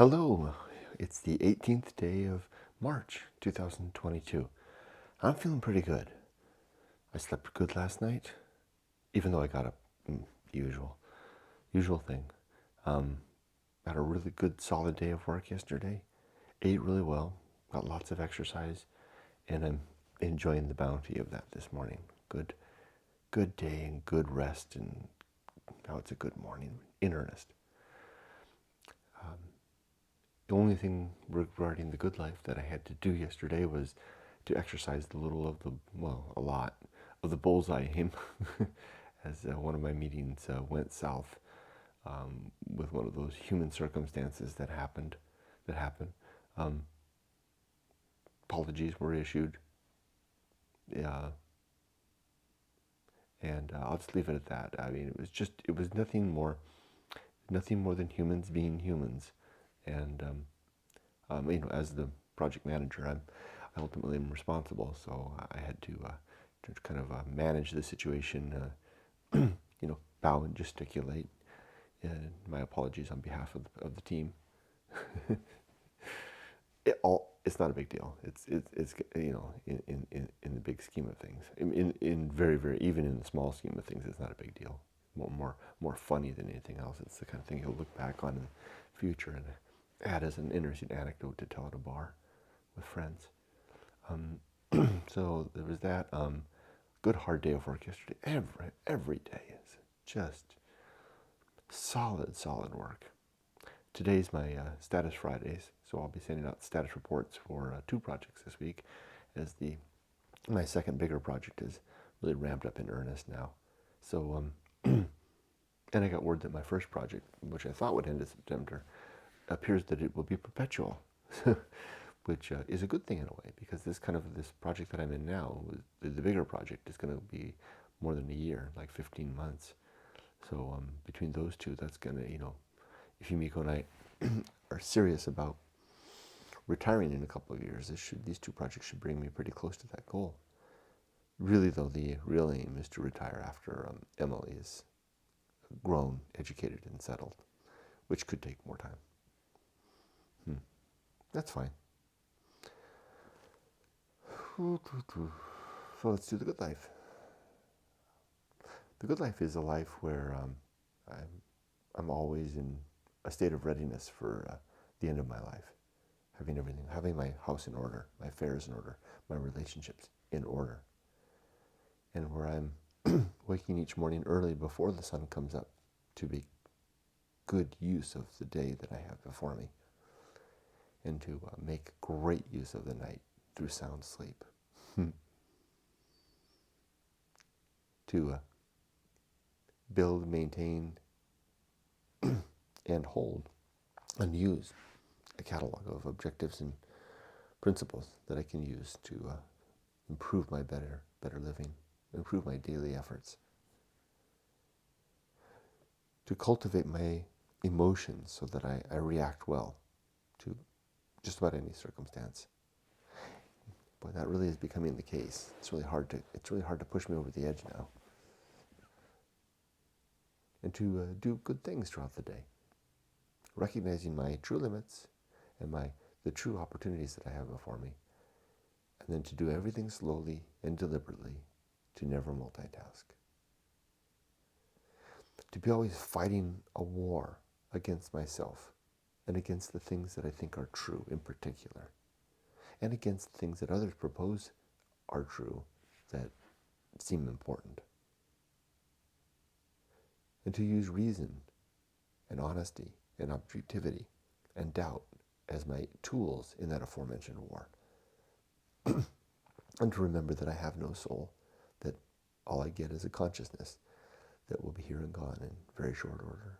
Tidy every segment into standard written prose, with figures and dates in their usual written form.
Hello, it's the 18th day of March 2022. I'm feeling pretty good. I slept good last night, even though I got up, usual thing. Um, Had a really good solid day of work yesterday, ate really well, got lots of exercise, and I'm enjoying the bounty of that this morning. Good day and good rest, and now it's a good morning in earnest. The only thing regarding the good life that I had to do yesterday was to exercise a lot of the bullseye aim, as one of my meetings went south with one of those human circumstances that happen. Um, Apologies were issued, and I'll just leave it at that. I mean, it was nothing more than humans being humans, and as the project manager, I ultimately am responsible, so I had to kind of manage the situation, bow and gesticulate. And my apologies on behalf of the team. It's not a big deal. It's in the big scheme of things, in very even in the small scheme of things, it's not a big deal. More funny than anything else. It's the kind of thing you'll look back on in the future and add as an interesting anecdote to tell at a bar with friends. So there was that. Good hard day of work yesterday. Every day is just solid work. Today's my status Fridays, so I'll be sending out status reports for 2 projects this week, as my second bigger project is really ramped up in earnest now. So and I got word that my first project, which I thought would end in September, appears that it will be perpetual, which is a good thing in a way, because this project that I'm in now, the bigger project, is going to be more than a year, like 15 months. So between those two, that's going to, if Yumiko and I are serious about retiring in a couple of years, these 2 projects should bring me pretty close to that goal. Really, though, the real aim is to retire after Emily is grown, educated, and settled, which could take more time. That's fine. So let's do the good life. The good life is a life where I'm always in a state of readiness for the end of my life. Having my house in order, my affairs in order, my relationships in order. And where I'm waking each morning early before the sun comes up to make good use of the day that I have before me, and to make great use of the night through sound sleep. To build, maintain, and hold and use a catalog of objectives and principles that I can use to improve my better living, improve my daily efforts, to cultivate my emotions so that I react well to just about any circumstance. But that really is becoming the case. It's really hard to push me over the edge now. And to do good things throughout the day, recognizing my true limits and the true opportunities that I have before me, and then to do everything slowly and deliberately, to never multitask. To be always fighting a war against myself and against the things that I think are true in particular, and against things that others propose are true that seem important. And to use reason and honesty and objectivity and doubt as my tools in that aforementioned war. And to remember that I have no soul, that all I get is a consciousness that will be here and gone in very short order.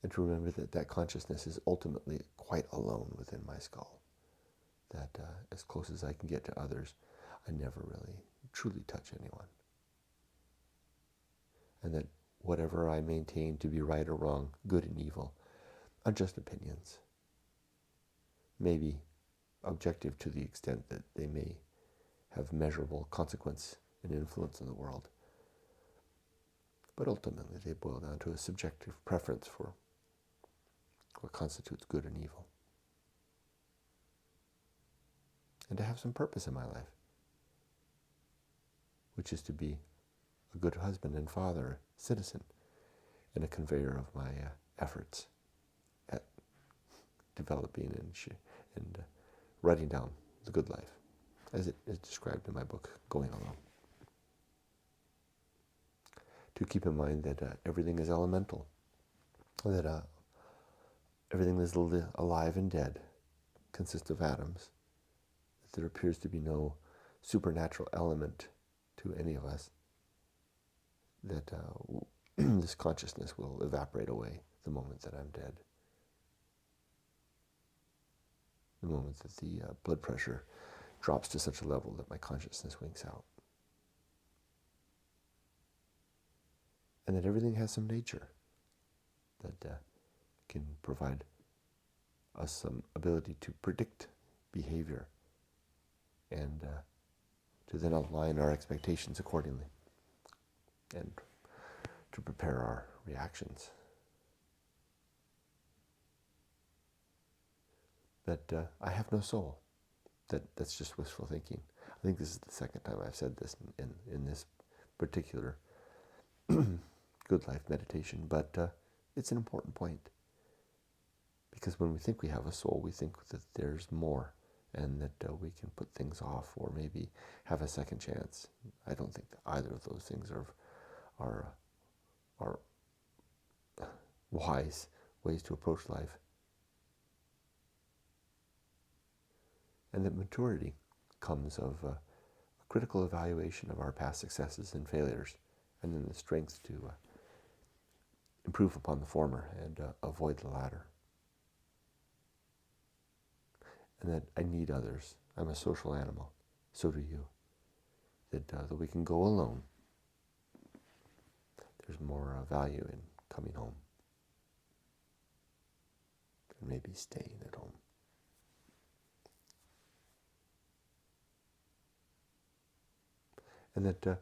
And to remember that consciousness is ultimately quite alone within my skull, that as close as I can get to others, I never really truly touch anyone. And that whatever I maintain to be right or wrong, good and evil, are just opinions. Maybe objective to the extent that they may have measurable consequence and influence in the world. But ultimately they boil down to a subjective preference for what constitutes good and evil. And to have some purpose in my life, which is to be a good husband and father, citizen, and a conveyor of my efforts at developing and writing down the good life, as it is described in my book, Going Alone. To keep in mind that everything is elemental, that everything that is alive and dead consists of atoms, that there appears to be no supernatural element to any of us, that this consciousness will evaporate away the moment that I'm dead, the moment that the blood pressure drops to such a level that my consciousness winks out. And that everything has some nature that can provide us some ability to predict behavior and to then align our expectations accordingly and to prepare our reactions. That I have no soul. That's just wishful thinking. I think this is the second time I've said this in this particular good life meditation, but it's an important point. Because when we think we have a soul, we think that there's more and that we can put things off or maybe have a second chance. I don't think that either of those things are wise ways to approach life. And that maturity comes of a critical evaluation of our past successes and failures, and then the strength to improve upon the former and avoid the latter. And that I need others. I'm a social animal. So do you. That we can go alone. There's more value in coming home and maybe staying at home. And that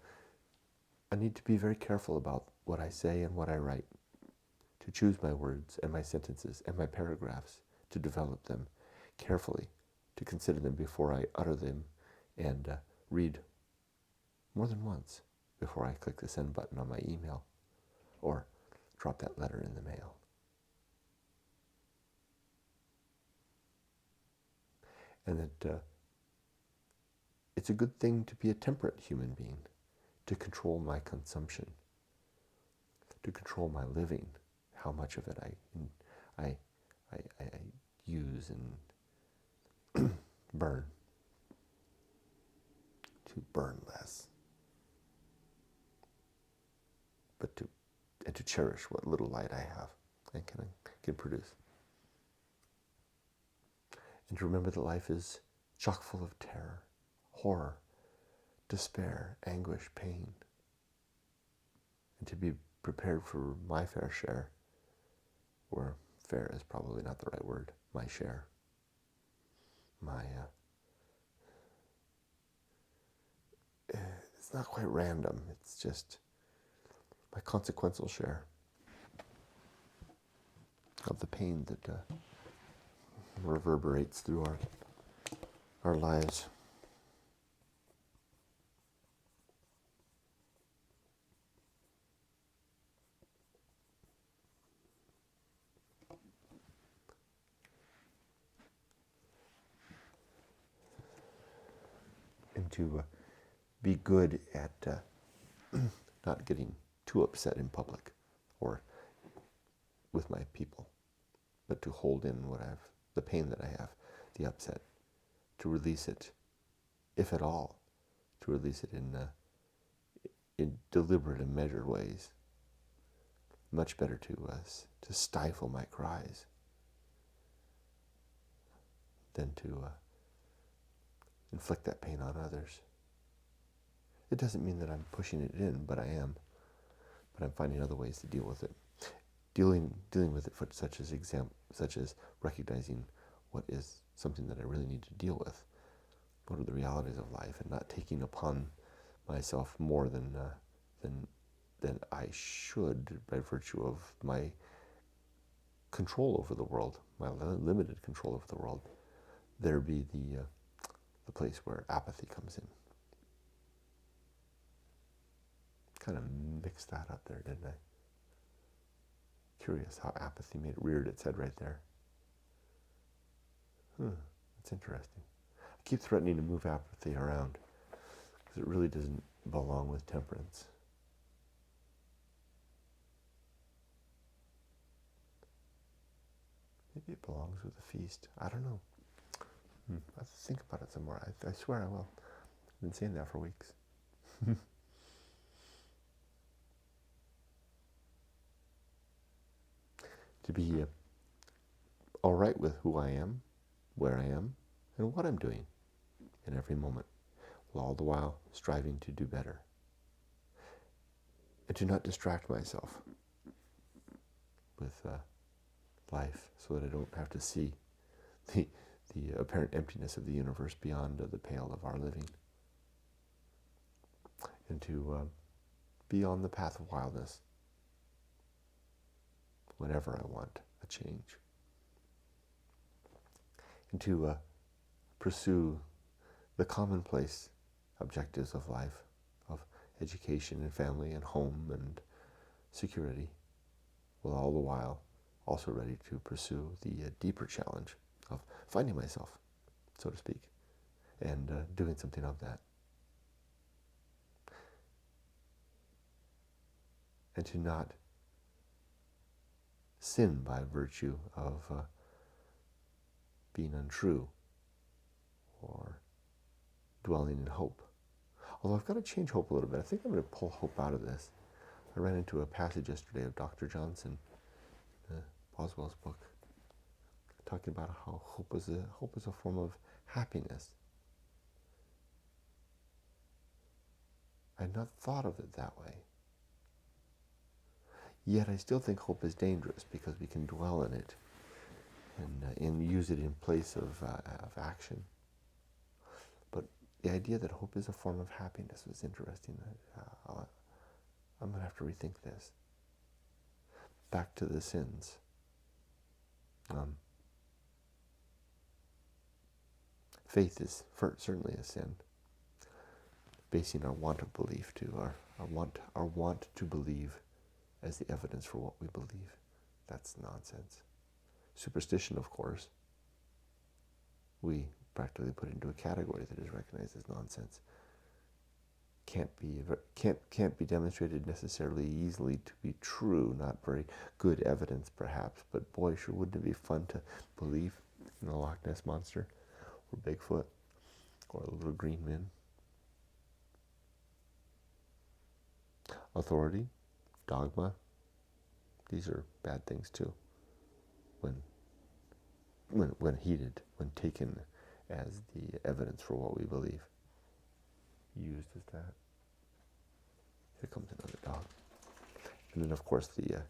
I need to be very careful about what I say and what I write, to choose my words and my sentences and my paragraphs, to develop them carefully, to consider them before I utter them, and read more than once before I click the send button on my email or drop that letter in the mail. And that it's a good thing to be a temperate human being, to control my consumption, to control my living, how much of it I use and burn, to burn less, but to cherish what little light I have and can produce. And to remember that life is chock full of terror, horror, despair, anguish, pain, and to be prepared for my fair share, or fair is probably not the right word, my share, it's not quite random, it's just my consequential share of the pain that reverberates through our lives. And to be good at not getting too upset in public or with my people, but to hold in the pain that I have, the upset, to release it, if at all, to release it in deliberate and measured ways. Much better to stifle my cries than to inflict that pain on others. It doesn't mean that I'm pushing it in, but I am. But I'm finding other ways to deal with it. Dealing with it, such as recognizing what is something that I really need to deal with. What are the realities of life, and not taking upon myself more than I should by virtue of my control over the world, my limited control over the world, there be the place where apathy comes in. Kind of mixed that up there, didn't I? Curious how apathy reared its head right there. That's interesting. I keep threatening to move apathy around because it really doesn't belong with temperance. Maybe it belongs with the feast. I don't know. I have to think about it some more. I swear I will. I've been saying that for weeks. To be all right with who I am, where I am, and what I'm doing in every moment, while all the while striving to do better. And to not distract myself with life so that I don't have to see the apparent emptiness of the universe beyond the pale of our living. And to be on the path of wildness whenever I want a change. And to pursue the commonplace objectives of life, of education and family and home and security, while all the while also ready to pursue the deeper challenge of finding myself, so to speak, and doing something of that. And to not sin by virtue of being untrue or dwelling in hope. Although I've got to change hope a little bit. I think I'm going to pull hope out of this. I ran into a passage yesterday of Dr. Johnson, Boswell's book, talking about how hope is a form of happiness. I had not thought of it that way. Yet I still think hope is dangerous because we can dwell in it and use it in place of action. But the idea that hope is a form of happiness was interesting. I'm going to have to rethink this. Back to the sins. Faith is certainly a sin. Basing our want of belief to our want to believe as the evidence for what we believe. That's nonsense. Superstition, of course, we practically put into a category that is recognized as nonsense. Can't be demonstrated necessarily easily to be true. Not very good evidence, perhaps. But boy, sure wouldn't it be fun to believe in the Loch Ness monster, or Bigfoot, or the little green men. Authority, dogma, these are bad things too. When heeded, when taken as the evidence for what we believe, used as that. Here comes another dog. And then, of course, the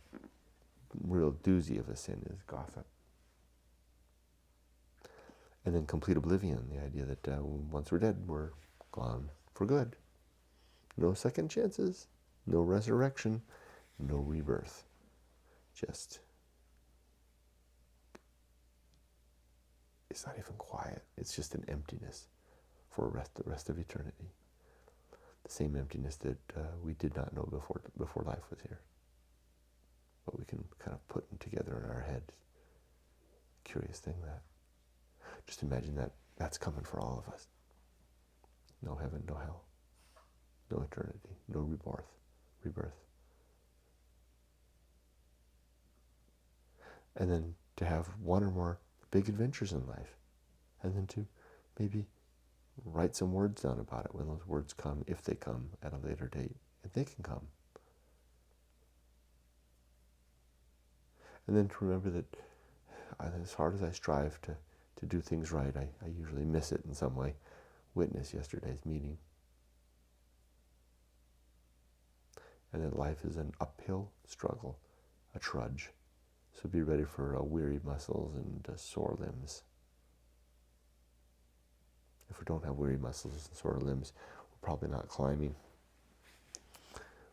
real doozy of a sin is gossip. And then complete oblivion, the idea that once we're dead, we're gone for good. No second chances, no resurrection, no rebirth. Just, it's not even quiet. It's just an emptiness for the rest of eternity. The same emptiness that we did not know before life was here. But we can kind of put them together in our heads. Curious thing that. Just imagine that that's coming for all of us. No heaven, no hell. No eternity, no rebirth. And then to have one or more big adventures in life. And then to maybe write some words down about it when those words come, if they come at a later date, if they can come. And then to remember that as hard as I strive to do things right, I usually miss it in some way. Witness yesterday's meeting. And that life is an uphill struggle, a trudge. So be ready for weary muscles and sore limbs. If we don't have weary muscles and sore limbs, we're probably not climbing,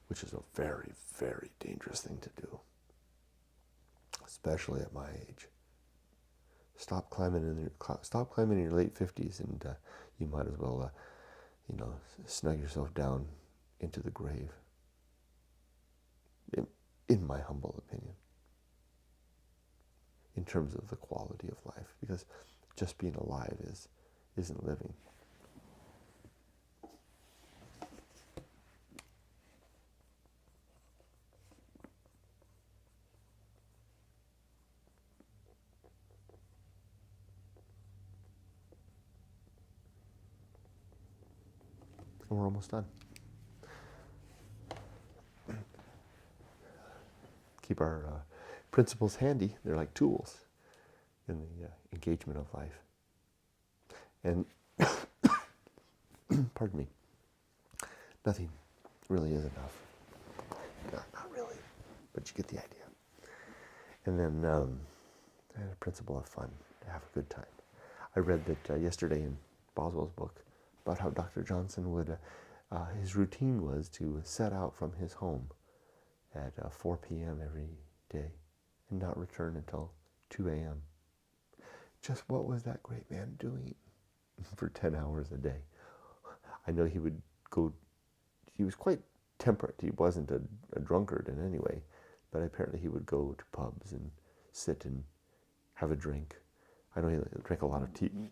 which is a very, very dangerous thing to do. especially at my age. Stop climbing in your late 50s, and you might as well, snug yourself down into the grave. In my humble opinion, in terms of the quality of life, because just being alive isn't living. And we're almost done. Keep our principles handy. They're like tools in the engagement of life. And, pardon me, nothing really is enough. Not really, but you get the idea. And then a principle of fun, to have a good time. I read that yesterday in Boswell's book about how Dr. Johnson would, his routine was to set out from his home at 4 p.m. every day and not return until 2 a.m. Just what was that great man doing for 10 hours a day? I know he was quite temperate. He wasn't a drunkard in any way, but apparently he would go to pubs and sit and have a drink. I know he drank a lot of tea,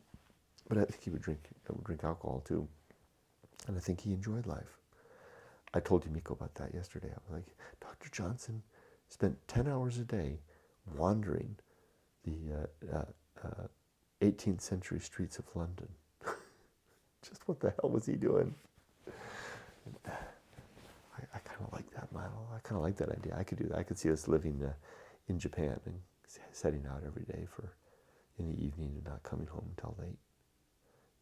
but I think he would drink alcohol too. And I think he enjoyed life. I told Yumiko about that yesterday. I was like, Dr. Johnson spent 10 hours a day wandering the 18th century streets of London. Just what the hell was he doing? I kind of like that model. I kind of like that idea. I could do that. I could see us living in Japan and setting out every day in the evening and not coming home until late.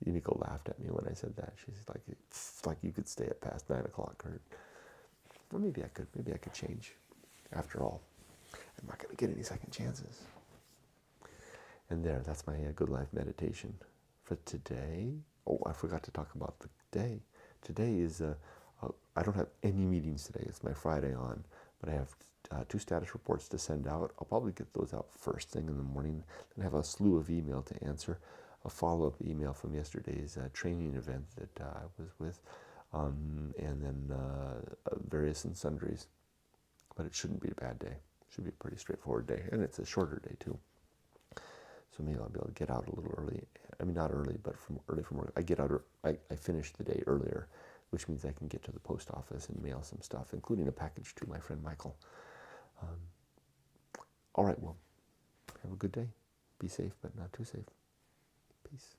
Yumiko laughed at me when I said that. She's like, it's like you could stay up past 9 o'clock. Well, maybe I could change. After all, I'm not going to get any second chances. And that's my good life meditation for today. Oh, I forgot to talk about the day. Today is, I don't have any meetings today. It's my Friday on, but I have 2 status reports to send out. I'll probably get those out first thing in the morning. Then I have a slew of email to answer. A follow-up email from yesterday's training event that I was with, and then various and sundries. But it shouldn't be a bad day. It should be a pretty straightforward day, and it's a shorter day too. So maybe I'll be able to get out a little early. I mean, not early, but early from work. I finish the day earlier, which means I can get to the post office and mail some stuff, including a package to my friend Michael. All right, well, have a good day. Be safe, but not too safe. Peace.